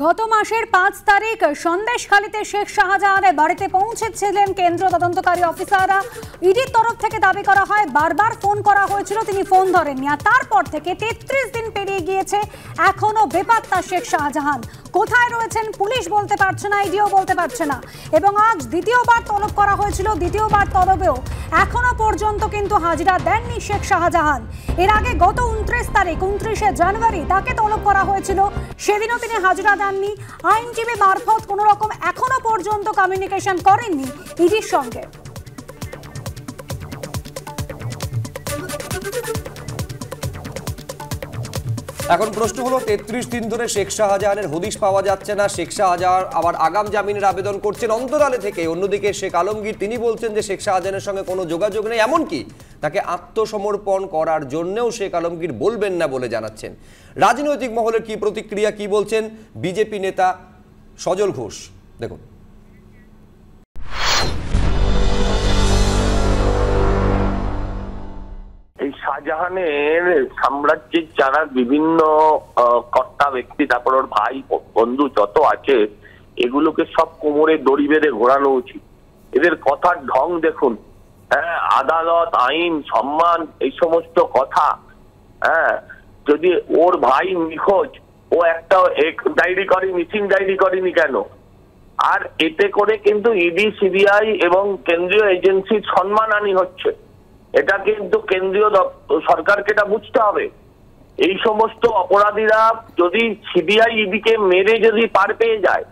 গত মাসের ৫ তারিখ সন্দেশখালীতে শেখ শাহজাহানের বাড়িতে পৌঁছেছিলেন কেন্দ্রীয় তদন্তকারী অফিসাররা। ইডির তরফ থেকে দাবি করা হয় বারবার ফোন করা হয়েছিল, তিনি ফোন ধরেননি। আর তারপর থেকে ৩৩ দিন পেরিয়ে গিয়েছে, এখনো বেপাত্তা শেখ শাহজাহান। কোথায় রয়েছেন পুলিশ বলতে পারছে না, ইডিও বলতে পারছে না। এবং আজ দ্বিতীয়বার তলব করা হয়েছিল, দ্বিতীয়বার তলবেও এখনো পর্যন্ত কিন্তু হাজিরা দেননি শেখ শাহজাহান। এর আগে গত 29শে জানুয়ারি তাকে তলব করা হয়েছিল, সেদিনও তিনি হাজিরা দেননি। আইনজীবী মারফত কোনো রকম এখনো পর্যন্ত কমিউনিকেশন করেননি ইডির সঙ্গে। এখন প্রশ্ন হলো ৩৩ দিন ধরে শেখ শাহজাহানের হদিশ পাওয়া যাচ্ছে না। শেখ শাহজাহান আবার আগাম জামিনের আবেদন করছেন অন্তরালে থেকে। অন্যদিকে শেখ আলমগীর তিনি বলছেন যে শেখ শাহজাহানের সঙ্গে কোনো যোগাযোগ নেই, এমনকি তাকে আত্মসমর্পণ করার জন্যও শেখ আলমগীর বলবেন না বলে জানাচ্ছেন। রাজনৈতিক মহলের কি প্রতিক্রিয়া, কি বলছেন বিজেপি নেতা সজল ঘোষ, দেখুন। শাহজাহানের সাম্রাজ্যের যারা বিভিন্ন কর্তা ব্যক্তি, তারপর ওর ভাই বন্ধু যত আছে, এগুলোকে সব কোমরে দড়ি বেঁধে ঘোরানো উচিত। এদের কথার ঢং দেখুন, হ্যাঁ, আদালত, আইন, সম্মান, এই সমস্ত কথা। হ্যাঁ, যদি ওর ভাই নিখোঁজ, ও একটা ডায়েরি করে, মিসিং ডায়েরি করেনি কেন? আর এতে করে কিন্তু ইডি, সিবিআই এবং কেন্দ্রীয় এজেন্সির সম্মানহানি হচ্ছে। এটা কিন্তু কেন্দ্রীয় সরকারকে এটা বুঝতে হবে। এই সমস্ত অপরাধীরা যদি সিবিআই ইডিকে মেরে যদি পার পেয়ে যায়,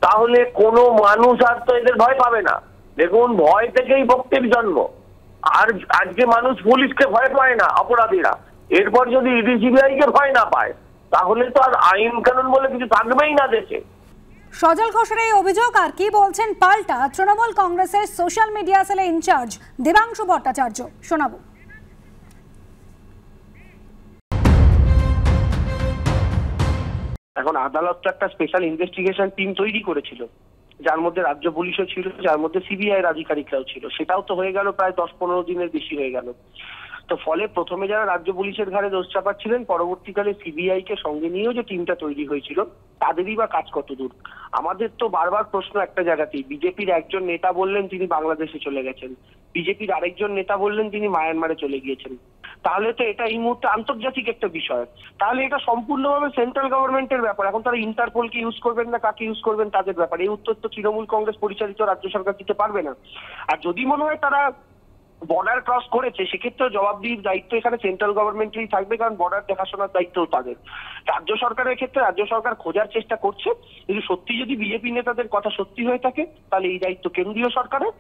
তাহলে কোনো মানুষ আর তো এদের ভয় পাবে না। দেখুন, ভয় থেকেই ভক্তির জন্ম। আর আজকে মানুষ পুলিশকে ভয় পায় না, অপরাধীরা। এরপর যদি ইডি, সিবিআই কে ভয় না পায়, তাহলে তো আর আইন কানুন বলে কিছু থাকবেই না দেশে। সজল ঘোষের এই অভিযোগ আর কি বলছেন পাল্টা তৃণমূল কংগ্রেসের সোশ্যাল মিডিয়া সেলের ইনচার্জ দেবাংশু ভট্টাচার্য, শোনাবো। এখন আদালত তো একটা স্পেশাল ইনভেস্টিগেশন টিম তৈরি করেছিল, যার মধ্যে রাজ্য পুলিশও ছিল, যার মধ্যে সিবিআই এর আধিকারিকরাও ছিল। সেটাও তো হয়ে গেল প্রায় 10-15 দিনের বেশি হয়ে গেল। তো ফলে প্রথমে যারা রাজ্য পুলিশের ঘাড়ে দোষ চাপাচ্ছিলেন, পরবর্তীকালে সিবিআই কে সঙ্গে নিয়েও যে টিমটা তৈরি হয়েছিল, তাদেরই বা কাজ কত দূর? আমাদের তো বারবার প্রশ্ন একটা জায়গাতেই, বিজেপির একজন নেতা বললেন তিনি বাংলাদেশে চলে গেছেন, বিজেপির আরেকজন নেতা বললেন তিনি মায়ানমারে চলে গিয়েছেন। তাহলে তো এটা এই মুহূর্তে আন্তর্জাতিক একটা বিষয়। তাহলে এটা সম্পূর্ণভাবে সেন্ট্রাল গভর্নমেন্টের ব্যাপার। এখন তারা ইন্টারপোলকে ইউজ করবেন না কাকে ইউজ করবেন তাদের ব্যাপার। এই উত্তর তো তৃণমূল কংগ্রেস পরিচালিত রাজ্য সরকার দিতে পারবে না। আর যদি মনে হয় তারা বর্ডার ক্রস করেছে, সেক্ষেত্রে জবাবদিহির দায়িত্ব এখানে সেন্ট্রাল গভর্নমেন্টেরই থাকবে, কারণ বর্ডার দেখাশোনার দায়িত্বও তাদের। রাজ্য সরকারের ক্ষেত্রে রাজ্য সরকার খোঁজার চেষ্টা করছে। যদি বিজেপি নেতাদের কথা সত্যি হয়ে থাকে, তাহলে এই দায়িত্ব কেন্দ্রীয় সরকারের।